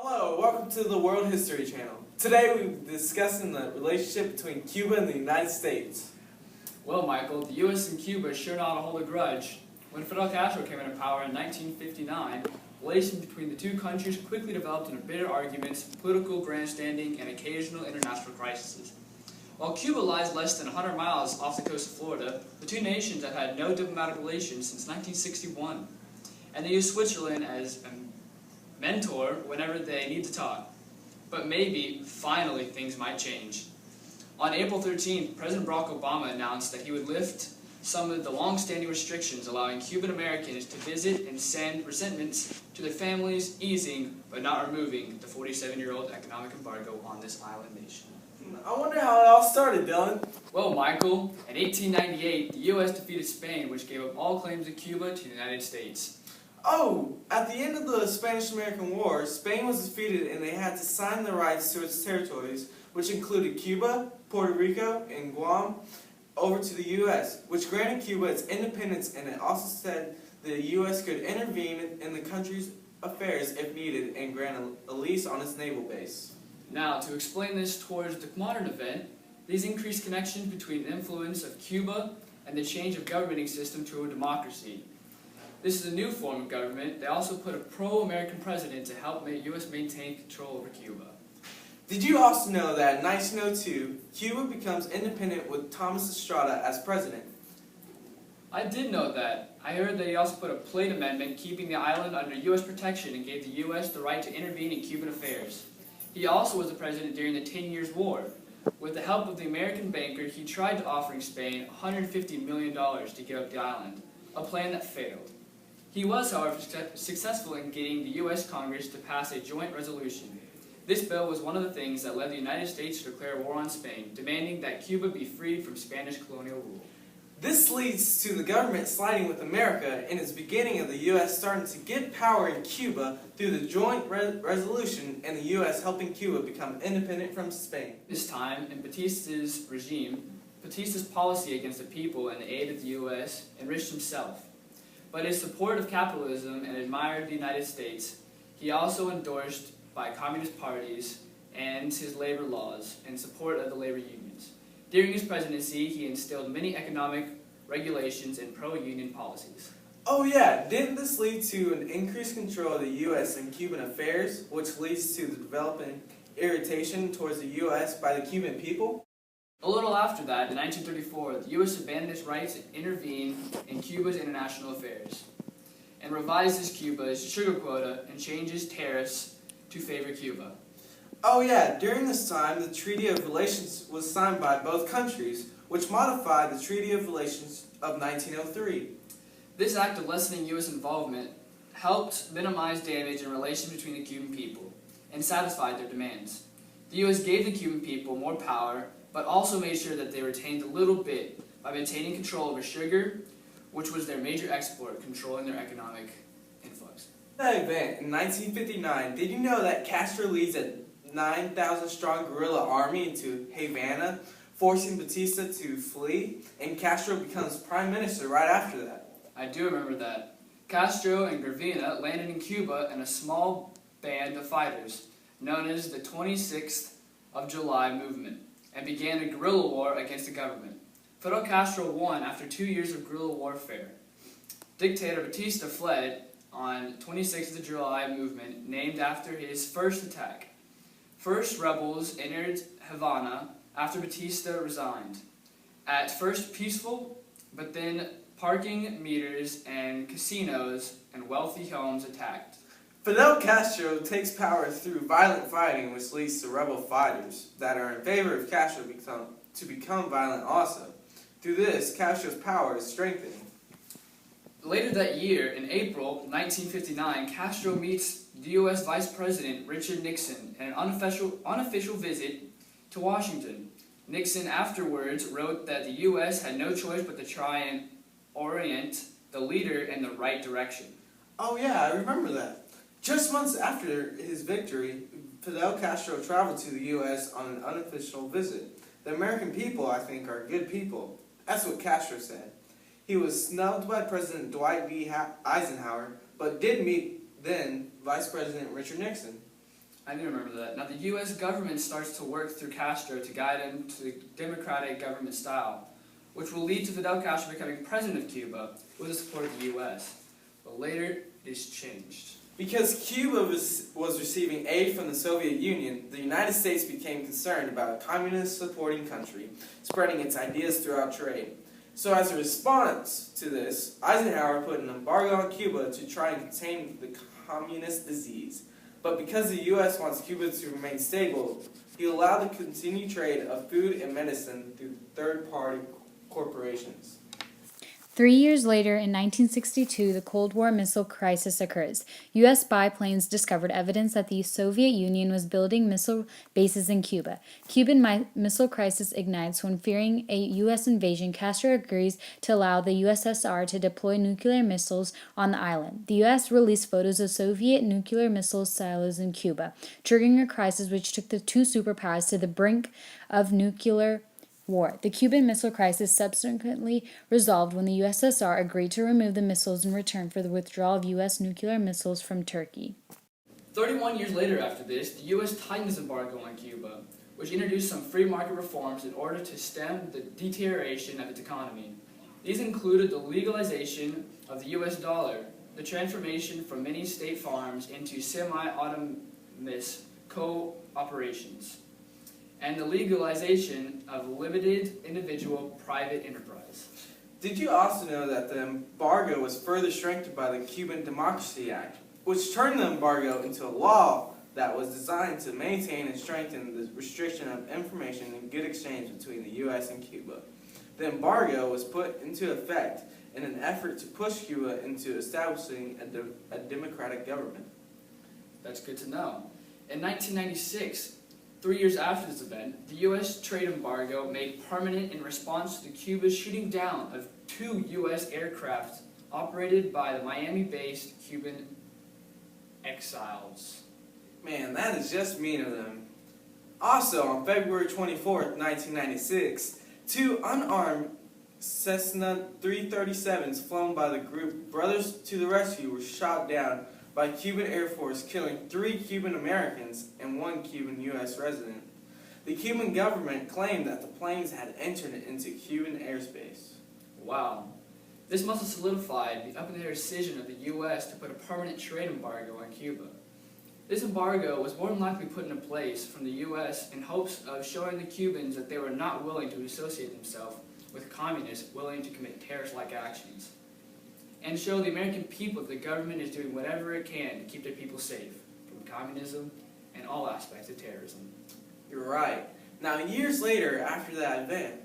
Hello, welcome to the World History Channel. Today we're discussing the relationship between Cuba and the United States. Well, Michael, the U.S. and Cuba sure know how to hold a grudge. When Fidel Castro came into power in 1959, relations between the two countries quickly developed into bitter arguments, political grandstanding, and occasional international crises. While Cuba lies less than 100 miles off the coast of Florida, the two nations have had no diplomatic relations since 1961, and they use Switzerland as a mentor whenever they need to talk. But maybe, finally, things might change. On April 13th, President Barack Obama announced that he would lift some of the long-standing restrictions allowing Cuban Americans to visit and send resentments to their families, easing but not removing the 47-year-old economic embargo on this island nation. I wonder how it all started, Dylan. Well, Michael, in 1898, the U.S. defeated Spain, which gave up all claims to Cuba to the United States. Oh, at the end of the Spanish-American War, Spain was defeated and they had to sign the rights to its territories, which included Cuba, Puerto Rico, and Guam, over to the U.S., which granted Cuba its independence, and it also said the U.S. could intervene in the country's affairs if needed and grant a lease on its naval base. Now, to explain this towards the modern event, these increased connections between the influence of Cuba and the change of governing system to a democracy. This is a new form of government. They also put a pro-American president to help U.S. maintain control over Cuba. Did you also know that in 1902, Cuba becomes independent with Thomas Estrada as president? I did know that. I heard that he also put a Plate Amendment keeping the island under U.S. protection and gave the U.S. the right to intervene in Cuban affairs. He also was the president during the 10 Years' War. With the help of the American banker, he tried to offer Spain $150 million to give up the island, a plan that failed. He was, however, successful in getting the U.S. Congress to pass a joint resolution. This bill was one of the things that led the United States to declare war on Spain, demanding that Cuba be freed from Spanish colonial rule. This leads to the government siding with America and its beginning of the U.S. starting to get power in Cuba through the joint resolution and the U.S. helping Cuba become independent from Spain. This time, in Batista's regime, Batista's policy against the people and the aid of the U.S. enriched himself. But his support of capitalism and admired the United States, he also endorsed by communist parties and his labor laws in support of the labor unions. During his presidency, he instilled many economic regulations and pro-union policies. Oh yeah, didn't this lead to an increased control of the U.S. in Cuban affairs, which leads to the developing irritation towards the U.S. by the Cuban people? A little after that, in 1934, the U.S. abandoned its right to intervene in Cuba's international affairs and revises Cuba's sugar quota and changes tariffs to favor Cuba. Oh yeah, during this time, the Treaty of Relations was signed by both countries, which modified the Treaty of Relations of 1903. This act of lessening U.S. involvement helped minimize damage in relations between the Cuban people and satisfied their demands. The U.S. gave the Cuban people more power, but also made sure that they retained a little bit by maintaining control over sugar, which was their major export, controlling their economic influx. That event in 1959, did you know that Castro leads a 9,000-strong guerrilla army into Havana, forcing Batista to flee, and Castro becomes prime minister right after that? I do remember that. Castro and Gravina landed in Cuba in a small band of fighters, known as the 26th of July movement, and began a guerrilla war against the government. Fidel Castro won after 2 years of guerrilla warfare. Dictator Batista fled on 26th of July movement, named after his first attack. First, rebels entered Havana after Batista resigned. At first peaceful, but then parking meters and casinos and wealthy homes attacked. Fidel Castro takes power through violent fighting, which leads to rebel fighters that are in favor of Castro to become violent also. Through this, Castro's power is strengthening. Later that year, in April 1959, Castro meets the U.S. Vice President Richard Nixon in an unofficial visit to Washington. Nixon afterwards wrote that the U.S. had no choice but to try and orient the leader in the right direction. Oh yeah, I remember that. Just months after his victory, Fidel Castro traveled to the U.S. on an unofficial visit. The American people, I think, are good people. That's what Castro said. He was snubbed by President Dwight D. Eisenhower, but did meet then Vice President Richard Nixon. I do remember that. Now, the U.S. government starts to work through Castro to guide him to the democratic government style, which will lead to Fidel Castro becoming president of Cuba with the support of the U.S. But later, this changed. Because Cuba was receiving aid from the Soviet Union, the United States became concerned about a communist-supporting country spreading its ideas throughout trade. So as a response to this, Eisenhower put an embargo on Cuba to try and contain the communist disease. But because the U.S. wants Cuba to remain stable, he allowed the continued trade of food and medicine through third-party corporations. 3 years later, in 1962, the Cold War missile crisis occurs. U.S. biplanes discovered evidence that the Soviet Union was building missile bases in Cuba. Cuban missile crisis ignites when, fearing a U.S. invasion, Castro agrees to allow the USSR to deploy nuclear missiles on the island. The U.S. released photos of Soviet nuclear missile silos in Cuba, triggering a crisis which took the two superpowers to the brink of nuclear war. The Cuban Missile Crisis subsequently resolved when the USSR agreed to remove the missiles in return for the withdrawal of U.S. nuclear missiles from Turkey. 31 years later after this, the U.S. tightened its embargo on Cuba, which introduced some free market reforms in order to stem the deterioration of its economy. These included the legalization of the U.S. dollar, the transformation from many state farms into semi-autonomous co-operations, and the legalization of limited individual private enterprise. Did you also know that the embargo was further strengthened by the Cuban Democracy Act, which turned the embargo into a law that was designed to maintain and strengthen the restriction of information and good exchange between the U.S. and Cuba? The embargo was put into effect in an effort to push Cuba into establishing a democratic government. That's good to know. In 1996, 3 years after this event, the U.S. trade embargo made permanent in response to Cuba's shooting down of 2 U.S. aircraft operated by the Miami-based Cuban exiles. Man, that is just mean of them. Also, on February 24th, 1996, 2 unarmed Cessna 337s flown by the group Brothers to the Rescue were shot down by Cuban Air Force, killing 3 Cuban Americans and 1 Cuban U.S. resident. The Cuban government claimed that the planes had entered into Cuban airspace. Wow. This must have solidified the up-in-the-air decision of the U.S. to put a permanent trade embargo on Cuba. This embargo was more than likely put into place from the U.S. in hopes of showing the Cubans that they were not willing to associate themselves with communists willing to commit terrorist-like actions, and show the American people that the government is doing whatever it can to keep their people safe from communism and all aspects of terrorism. You're right. Now, years later, after that event,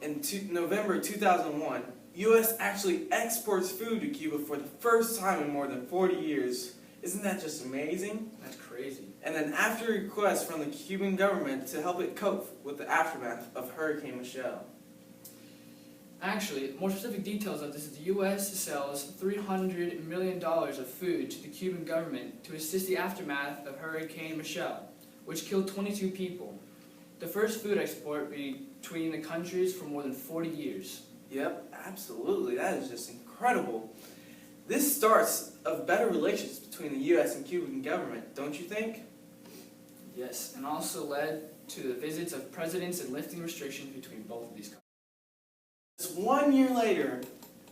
in November 2001, U.S. actually exports food to Cuba for the first time in more than 40 years. Isn't that just amazing? That's crazy. And then after requests from the Cuban government to help it cope with the aftermath of Hurricane Michelle. Actually, more specific details of this is the U.S. sells $300 million of food to the Cuban government to assist the aftermath of Hurricane Michelle, which killed 22 people. The first food export between the countries for more than 40 years. Yep, absolutely. That is just incredible. This starts of better relations between the U.S. and Cuban government, don't you think? Yes, and also led to the visits of presidents and lifting restrictions between both of these countries. Just 1 year later,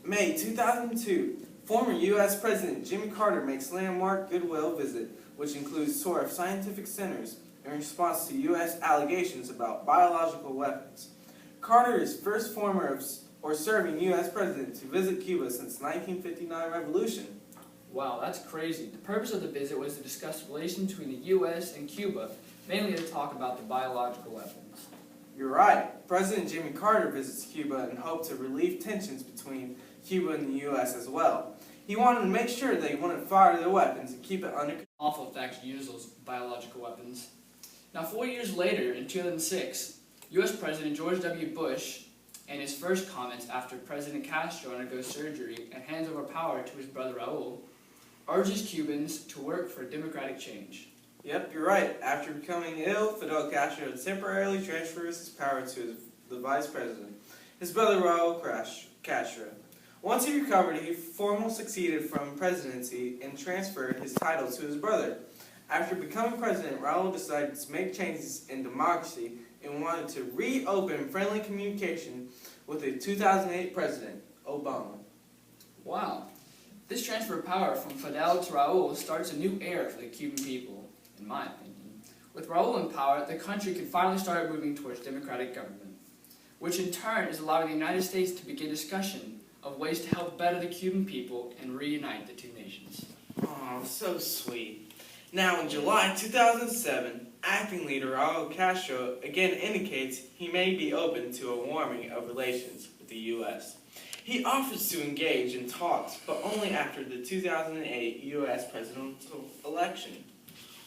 May 2002, former U.S. President Jimmy Carter makes landmark goodwill visit, which includes tour of scientific centers in response to U.S. allegations about biological weapons. Carter is first former or serving U.S. president to visit Cuba since 1959 revolution. Wow, that's crazy. The purpose of the visit was to discuss relations between the U.S. and Cuba, mainly to talk about the biological weapons. You're right. President Jimmy Carter visits Cuba in hope to relieve tensions between Cuba and the U.S. as well. He wanted to make sure they wouldn't fire their weapons and keep it under control. Awful if they actually use those biological weapons. Now, 4 years later, in 2006, U.S. President George W. Bush, in his first comments after President Castro undergoes surgery and hands over power to his brother Raul, urges Cubans to work for democratic change. Yep, you're right. After becoming ill, Fidel Castro temporarily transfers his power to the vice president, his brother Raul Castro. Once he recovered, he formally succeeded from presidency and transferred his title to his brother. After becoming president, Raul decided to make changes in democracy and wanted to reopen friendly communication with the 2008 president, Obama. Wow. This transfer of power from Fidel to Raul starts a new era for the Cuban people, in my opinion. With Raul in power, the country can finally start moving towards democratic government, which in turn is allowing the United States to begin discussion of ways to help better the Cuban people and reunite the two nations. Oh, so sweet. Now, in July 2007, acting leader Raul Castro again indicates he may be open to a warming of relations with the U.S. He offers to engage in talks, but only after the 2008 U.S. presidential election.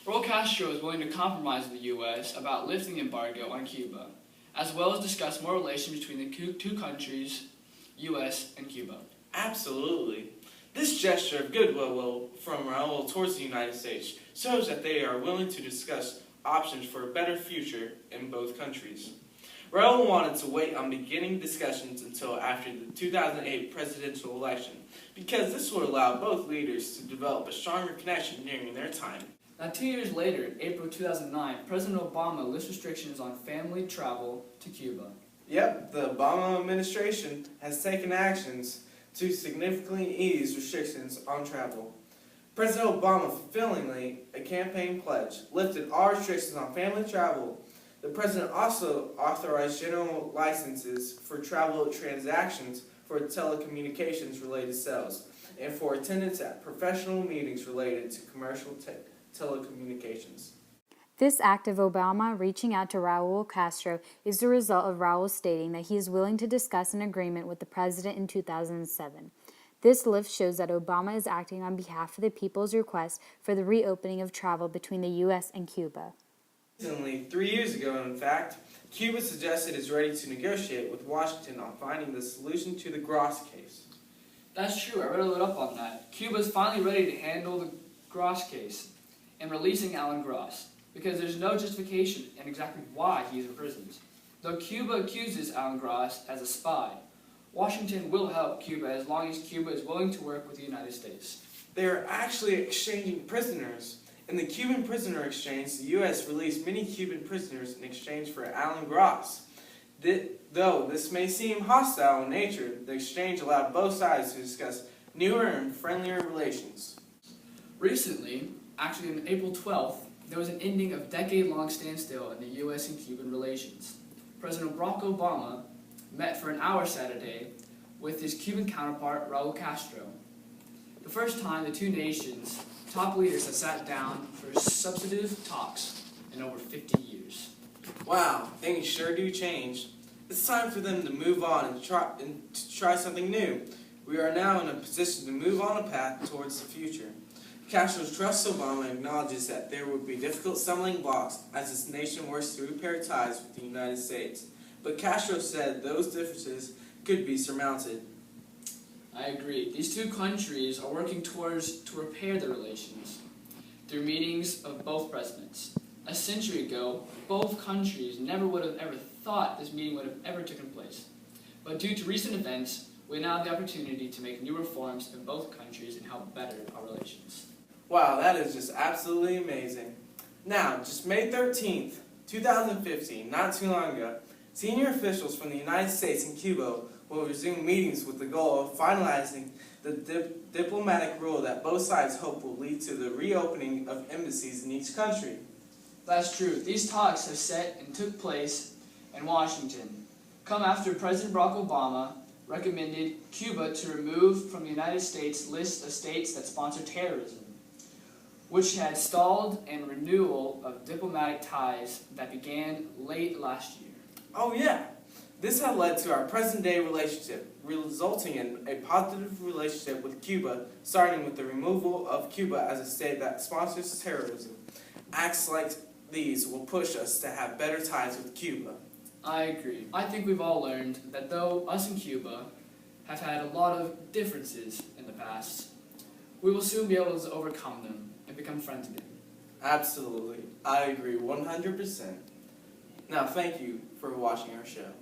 Raul Castro is willing to compromise with the U.S. about lifting the embargo on Cuba, as well as discuss more relations between the two countries, U.S. and Cuba. Absolutely. This gesture of goodwill from Raul towards the United States shows that they are willing to discuss options for a better future in both countries. Raul wanted to wait on beginning discussions until after the 2008 presidential election, because this would allow both leaders to develop a stronger connection during their time. Now, 2 years later, in April 2009, President Obama lifts restrictions on family travel to Cuba. Yep, the Obama administration has taken actions to significantly ease restrictions on travel. President Obama, fulfilling a campaign pledge, lifted all restrictions on family travel. The president also authorized general licenses for travel transactions for telecommunications-related sales and for attendance at professional meetings related to commercial telecommunications. This act of Obama reaching out to Raul Castro is the result of Raul stating that he is willing to discuss an agreement with the president in 2007. This lift shows that Obama is acting on behalf of the people's request for the reopening of travel between the U.S. and Cuba. Recently, 3 years ago in fact, Cuba suggested it's ready to negotiate with Washington on finding the solution to the Gross case. That's true, I read a little up on that. Cuba is finally ready to handle the Gross case and releasing Alan Gross, because there's no justification in exactly why he is imprisoned. Though Cuba accuses Alan Gross as a spy, Washington will help Cuba as long as Cuba is willing to work with the United States. They are actually exchanging prisoners. In the Cuban prisoner exchange, the U.S. released many Cuban prisoners in exchange for Alan Gross. Though this may seem hostile in nature, the exchange allowed both sides to discuss newer and friendlier relations. Recently, actually on April 12th, there was an ending of decade-long standstill in the U.S. and Cuban relations. President Barack Obama met for an hour Saturday with his Cuban counterpart, Raul Castro. The first time the two nations' top leaders have sat down for substantive talks in over 50 years. Wow, things sure do change. It's time for them to move on and try something new. We are now in a position to move on a path towards the future. Castro trusts Obama and acknowledges that there would be difficult stumbling blocks as his nation works to repair ties with the United States. But Castro said those differences could be surmounted. I agree. These two countries are working to repair their relations through meetings of both presidents. A century ago, both countries never would have ever thought this meeting would have ever taken place. But due to recent events, we now have the opportunity to make new reforms in both countries and help better our relations. Wow, that is just absolutely amazing. Now, just May 13th, 2015, not too long ago, senior officials from the United States and Cuba will resume meetings with the goal of finalizing the diplomatic rule that both sides hope will lead to the reopening of embassies in each country. That's true. These talks have set and took place in Washington, come after President Barack Obama recommended Cuba to remove from the United States list of states that sponsor terrorism, which had stalled in renewal of diplomatic ties that began late last year. Oh yeah, this had led to our present-day relationship, resulting in a positive relationship with Cuba, starting with the removal of Cuba as a state that sponsors terrorism. Acts like these will push us to have better ties with Cuba. I agree. I think we've all learned that though us and Cuba have had a lot of differences in the past, we will soon be able to overcome them and become friends again. Absolutely. I agree 100%. Now, thank you for watching our show.